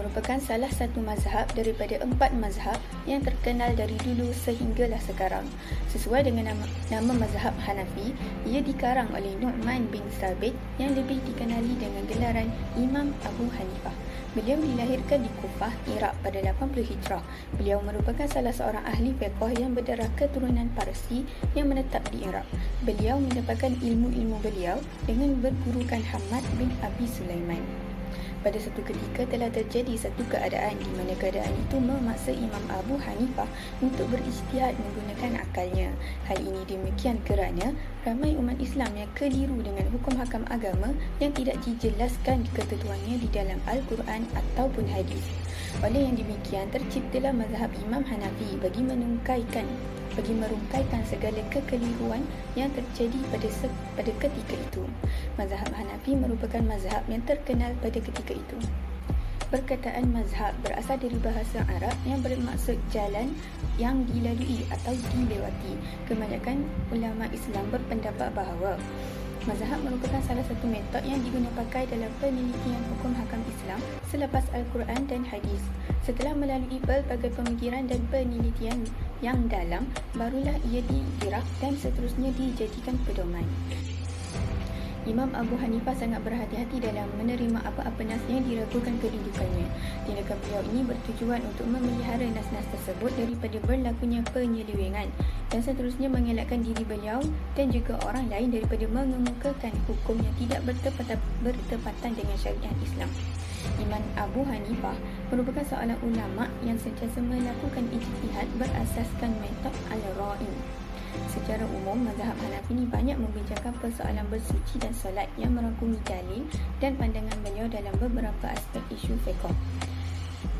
merupakan salah satu mazhab daripada 4 mazhab yang terkenal dari dulu sehinggalah sekarang. Sesuai dengan nama mazhab Hanafi, ia dikarang oleh Nu'man bin Sabit yang lebih dikenali dengan gelaran Imam Abu Hanifah. Beliau dilahirkan di Kufah, Iraq pada 80 Hijrah. Beliau merupakan salah seorang ahli fiqh yang berdarah keturunan Parsi yang menetap di Iraq. Beliau mendapatkan ilmu-ilmu beliau dengan bergurukan Hamad bin Abi Sulaiman. Pada satu ketika telah terjadi satu keadaan di mana keadaan itu memaksa Imam Abu Hanifah untuk berijtihad menggunakan akalnya. Hal ini demikian kerana ramai umat Islam yang keliru dengan hukum hakam agama yang tidak dijelaskan ketentuannya di dalam Al-Quran ataupun hadis. Oleh yang demikian, terciptalah mazhab Imam Hanafi bagi merungkaikan segala kekeliruan yang terjadi pada ketika itu. Mazhab Hanafi merupakan mazhab yang terkenal pada ketika itu. Perkataan mazhab berasal dari bahasa Arab yang bermaksud jalan yang dilalui atau dilewati. Kebanyakan ulama Islam berpendapat bahawa mazhab merupakan salah satu metod yang digunakan pakai dalam penelitian hukum hakam Islam selepas Al-Quran dan hadis. Setelah melalui pelbagai pemikiran dan penelitian yang dalam, barulah ia diiktiraf dan seterusnya dijadikan pedoman. Imam Abu Hanifah sangat berhati-hati dalam menerima apa-apa nas yang diragukan kedudukannya. Tindakan beliau ini bertujuan untuk memelihara nas-nas tersebut daripada berlakunya penyelewengan dan seterusnya mengelakkan diri beliau dan juga orang lain daripada mengemukakan hukum yang tidak bertepatan dengan syariat Islam. Imam Abu Hanifah merupakan seorang ulama yang sentiasa melakukan ijtihad berasaskan metod al-ra'in. Secara umum, mazhab Hanafi ini banyak membincangkan persoalan bersuci dan solat yang merangkumi dalil dan pandangan beliau dalam beberapa aspek isu fiqh.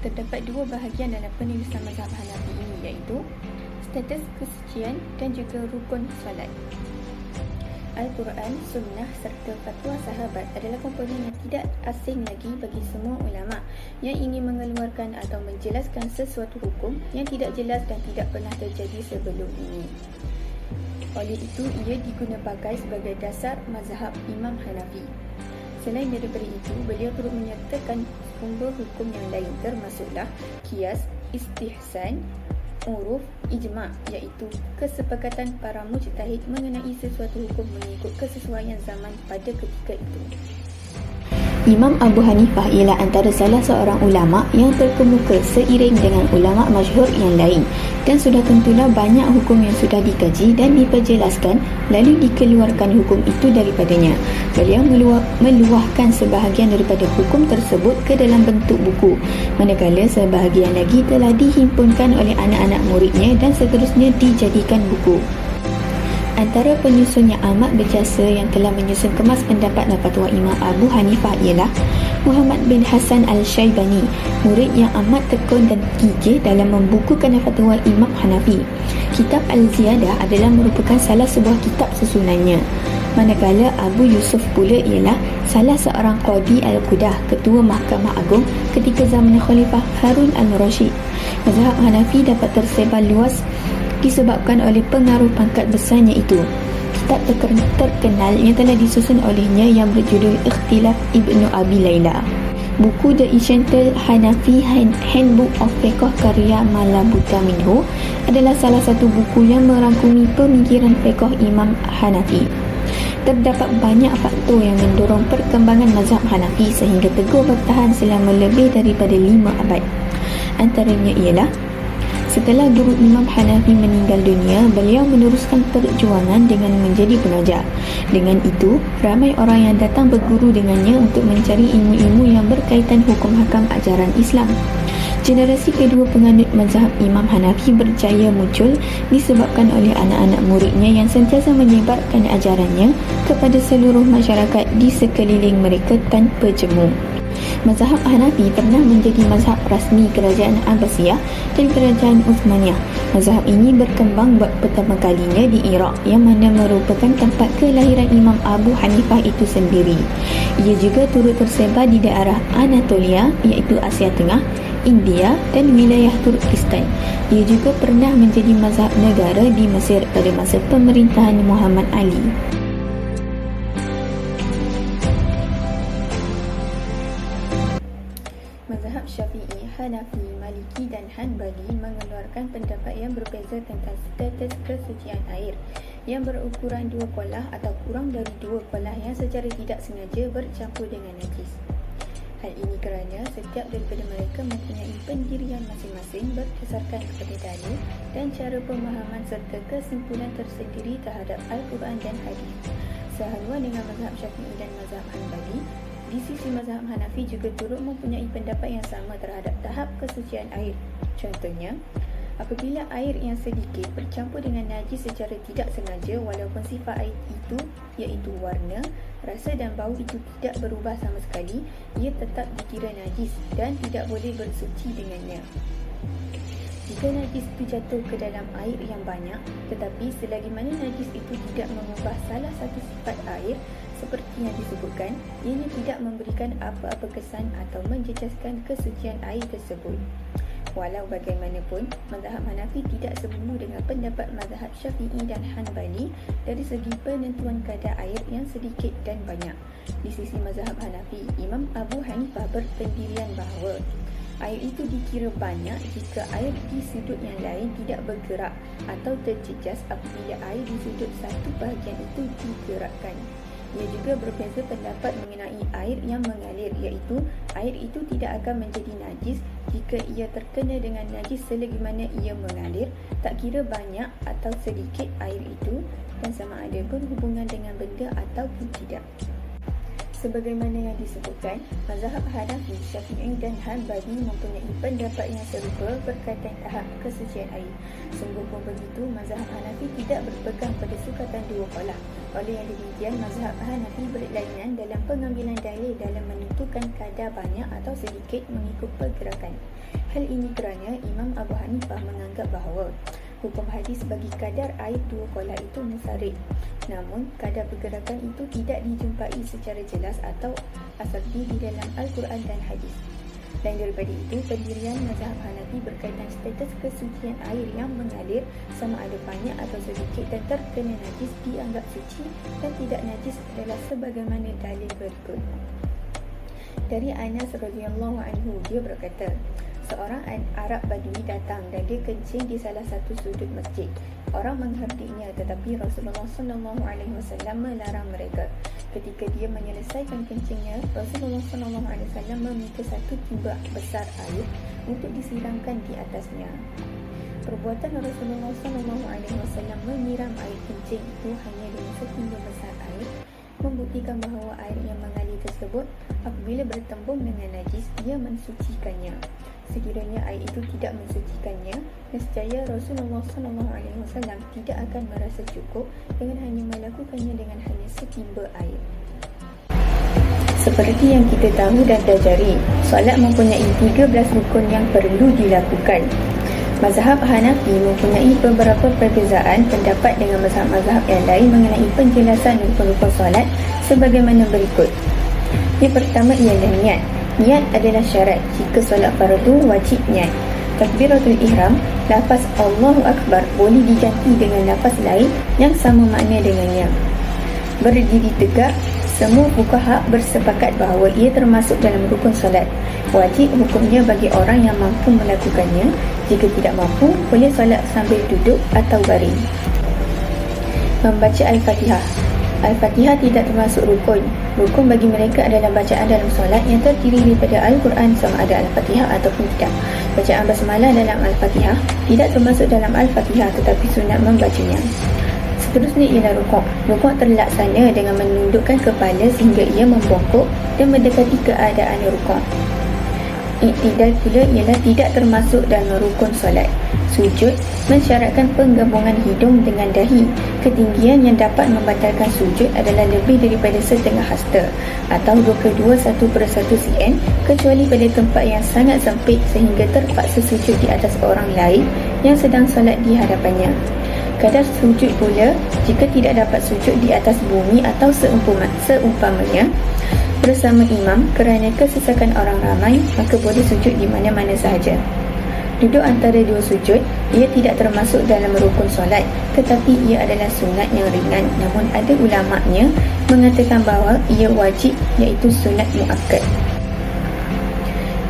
Terdapat dua bahagian dalam penulisan mazhab Hanafi ini, iaitu status kesucian dan juga rukun solat. Al-Quran, Sunnah serta fatwa sahabat adalah komponen yang tidak asing lagi bagi semua ulama yang ingin mengeluarkan atau menjelaskan sesuatu hukum yang tidak jelas dan tidak pernah terjadi sebelum ini. Oleh itu, ia digunakan pakai sebagai dasar mazhab Imam Hanafi. Selain daripada itu, beliau turut menyertakan sumber hukum yang lain termasuklah qiyas, istihsan, uruf, ijma' iaitu kesepakatan para mujtahid mengenai sesuatu hukum mengikut kesesuaian zaman pada ketika itu. Imam Abu Hanifah ialah antara salah seorang ulama yang terkemuka seiring dengan ulama masyhur yang lain, dan sudah tentulah banyak hukum yang sudah dikaji dan diperjelaskan lalu dikeluarkan hukum itu daripadanya. Beliau meluahkan sebahagian daripada hukum tersebut ke dalam bentuk buku, manakala sebahagian lagi telah dihimpunkan oleh anak-anak muridnya dan seterusnya dijadikan buku. Antara penyusun yang amat berjasa yang telah menyusun kemas pendapat dan fatwa Imam Abu Hanifah ialah Muhammad bin Hasan Al-Syaibani, murid yang amat tekun dan gigih dalam membukukan fatwa Imam Hanafi. Kitab Al-Ziyadah adalah merupakan salah sebuah kitab susunannya. Manakala Abu Yusuf pula ialah salah seorang Qadi Al-Qudah, ketua Mahkamah Agung ketika zaman Khalifah Harun Al-Rashid. Mazhab Hanafi dapat tersebar luas disebabkan oleh pengaruh pangkat besarnya itu. Kitab terkenal yang telah disusun olehnya yang berjudul Ikhtilaf Ibnu Abi Layla. Buku The Essential Hanafi Handbook of Fiqh karya Malabuta Minhu adalah salah satu buku yang merangkumi pemikiran fiqh Imam Hanafi. Terdapat banyak faktor yang mendorong perkembangan mazhab Hanafi sehingga teguh bertahan selama lebih daripada 5 abad. Antaranya ialah setelah guru Imam Hanafi meninggal dunia, beliau meneruskan perjuangan dengan menjadi pengajar. Dengan itu, ramai orang yang datang berguru dengannya untuk mencari ilmu-ilmu yang berkaitan hukum hakam ajaran Islam. Generasi kedua penganut mazhab Imam Hanafi berjaya muncul disebabkan oleh anak-anak muridnya yang sentiasa menyebarkan ajarannya kepada seluruh masyarakat di sekeliling mereka tanpa jemu. Mazhab Hanafi pernah menjadi mazhab rasmi kerajaan Abbasiyah dan kerajaan Uthmaniyah. Mazhab ini berkembang buat pertama kalinya di Iraq yang mana merupakan tempat kelahiran Imam Abu Hanifah itu sendiri. Ia juga turut tersebar di daerah Anatolia iaitu Asia Tengah, India dan wilayah Turkistan. Ia juga pernah menjadi mazhab negara di Mesir pada masa pemerintahan Muhammad Ali. Mazhab Syafi'i Maliki dan Hanbali mengeluarkan pendapat yang berbeza tentang status kesucian air yang berukuran 2 kolah atau kurang dari 2 kolah yang secara tidak sengaja bercampur dengan najis. Hal ini kerana setiap daripada mereka mempunyai pendirian masing-masing berdasarkan kepada dalil dan cara pemahaman serta kesimpulan tersendiri terhadap Al-Quran dan Hadis. Sehaluan dengan mazhab Syafi'i dan mazhab Hanbali, di sisi mazhab Hanafi juga turut mempunyai pendapat yang sama terhadap tahap kesucian air. Contohnya, apabila air yang sedikit bercampur dengan najis secara tidak sengaja, walaupun sifat air itu iaitu warna, rasa dan bau itu tidak berubah sama sekali, ia tetap dikira najis dan tidak boleh bersuci dengannya. Jika najis itu jatuh ke dalam air yang banyak, tetapi selagi mana najis itu tidak mengubah salah satu sifat air seperti yang disebutkan, ianya tidak memberikan apa-apa kesan atau menjejaskan kesucian air tersebut. Walau bagaimanapun, mazhab Hanafi tidak semu dengan pendapat mazhab Syafi'i dan Hanbali dari segi penentuan kadar air yang sedikit dan banyak. Di sisi mazhab Hanafi, Imam Abu Hanifah berpendirian bahawa air itu dikira banyak jika air di sudut yang lain tidak bergerak atau terjejas apabila air di sudut satu bahagian itu digerakkan. Ia juga berbeza pendapat mengenai air yang mengalir, iaitu air itu tidak akan menjadi najis jika ia terkena dengan najis selagi mana ia mengalir, tak kira banyak atau sedikit air itu dan sama ada berhubungan dengan benda ataupun tidak. Sebagaimana yang disebutkan, mazhab Hanafi, Syafi'i dan Hanbali mempunyai pendapat yang serupa berkaitan tahap kesucian air. Sungguh pun begitu, mazhab Hanafi tidak berpegang pada sukatan 2 kolah. Oleh yang demikian, mazhab Hanafi berlainan dalam pengambilan dalil dalam menentukan kadar banyak atau sedikit mengikut pergerakan. Hal ini kerana Imam Abu Hanifah menganggap bahawa hukum hadis bagi kadar air 2 kolah itu munsharif. Namun, kadar pergerakan itu tidak dijumpai secara jelas atau asabdi di dalam Al-Quran dan Hadis. Lain daripada itu, pendirian mazhab Hanafi berkaitan status kesucian air yang mengalir sama ada banyak atau sedikit dan terkena najis dianggap suci dan tidak najis adalah sebagaimana dalil berikut. Dari Anas radhiyallahu anhu, dia berkata, seorang Arab Badui datang dan dia kencing di salah satu sudut masjid. Orang mengherdiknya, tetapi Rasulullah SAW melarang mereka. Ketika dia menyelesaikan kencingnya, Rasulullah SAW meminta satu timba besar air untuk disiramkan di atasnya. Perbuatan Rasulullah SAW menyiram air kencing itu hanya dengan setimba besar air membuktikan bahawa air yang mengalir tersebut apabila bertembung dengan najis, ia mensucikannya. Sekiranya air itu tidak mensucikannya, nescaya Rasulullah SAW tidak akan merasa cukup dengan hanya melakukannya dengan hanya setimba air. Seperti yang kita tahu dan pelajari, solat mempunyai 13 rukun yang perlu dilakukan. Mazhab Hanafi mempunyai beberapa perbezaan pendapat dengan mazhab-mazhab yang lain mengenai penjelasan rukun-rukun solat sebagaimana berikut. Yang pertama ialah niat. Niat adalah syarat. Jika solat fardu, wajib niat. Takbiratul ihram, lafaz Allahu Akbar boleh diganti dengan lafaz lain yang sama makna dengannya. Berdiri tegak, semua fuqaha bersepakat bahawa ia termasuk dalam rukun solat. Wajib hukumnya bagi orang yang mampu melakukannya. Jika tidak mampu, boleh solat sambil duduk atau baring. Membaca Al-Fatihah. Al-Fatihah tidak termasuk rukun. Rukun bagi mereka adalah bacaan dalam solat yang terdiri daripada Al-Quran sama ada Al-Fatihah ataupun tidak. Bacaan basmalah dalam Al-Fatihah tidak termasuk dalam Al-Fatihah tetapi sunat membacanya. Seterusnya ialah rukuk. Rukuk terlaksana dengan menundukkan kepala sehingga ia membongkok dan mendekati keadaan rukuk. Iktidal pula ialah tidak termasuk dalam rukun solat. Sujud mensyaratkan penggabungan hidung dengan dahi. Ketinggian yang dapat membatalkan sujud adalah lebih daripada setengah hasta atau 22/1 cm kecuali pada tempat yang sangat sempit sehingga terpaksa sujud di atas orang lain yang sedang solat di hadapannya. Kadar sujud pula jika tidak dapat sujud di atas bumi atau seumpamanya bersama imam kerana kesesakan orang ramai, maka boleh sujud di mana-mana sahaja. Duduk antara dua sujud, ia tidak termasuk dalam rukun solat, tetapi ia adalah sunat yang ringan. Namun ada ulama'nya mengatakan bahawa ia wajib, iaitu sunat muakkad.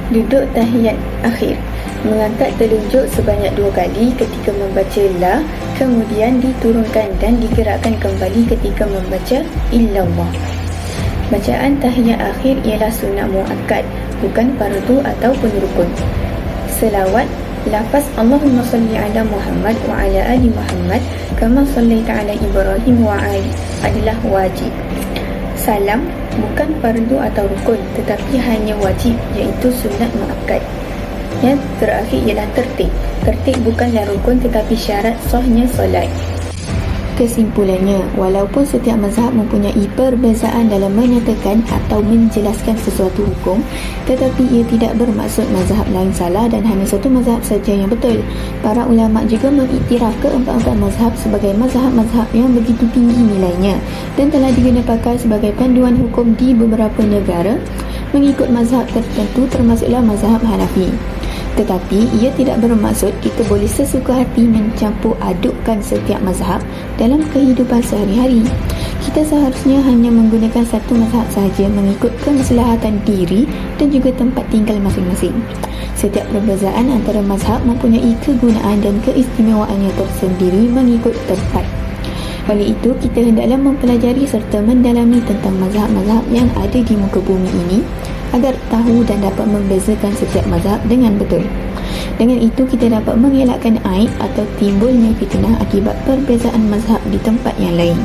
Duduk tahiyat akhir. Mengangkat telunjuk sebanyak 2 kali ketika membaca la, kemudian diturunkan dan digerakkan kembali ketika membaca illallah. Bacaan tahiyat akhir ialah sunnah muakkad, bukan fardu ataupun rukun. Selawat, lafaz Allahumma salli ala Muhammad wa ala ali Muhammad kama sallaita ala Ibrahim wa ali adalah wajib. Salam bukan fardu atau rukun, tetapi hanya wajib, iaitu sunat muakkad. Yang terakhir ialah tertib. Tertib bukanlah rukun tetapi syarat sahnya solat. Kesimpulannya, walaupun setiap mazhab mempunyai perbezaan dalam menyatakan atau menjelaskan sesuatu hukum, tetapi ia tidak bermaksud mazhab lain salah dan hanya satu mazhab saja yang betul. Para ulama juga mengiktiraf keempat-empat mazhab sebagai mazhab-mazhab yang begitu tinggi nilainya dan telah digunakan pakai sebagai panduan hukum di beberapa negara mengikut mazhab tertentu, termasuklah mazhab Hanafi. Tetapi ia tidak bermaksud kita boleh sesuka hati mencampur adukkan setiap mazhab dalam kehidupan sehari-hari. Kita seharusnya hanya menggunakan satu mazhab sahaja mengikut kemaslahatan diri dan juga tempat tinggal masing-masing. Setiap perbezaan antara mazhab mempunyai kegunaan dan keistimewaannya tersendiri mengikut tempat. Oleh itu, kita hendaklah mempelajari serta mendalami tentang mazhab-mazhab yang ada di muka bumi ini agar tahu dan dapat membezakan setiap mazhab dengan betul. Dengan itu, kita dapat mengelakkan aib atau timbulnya fitnah akibat perbezaan mazhab di tempat yang lain.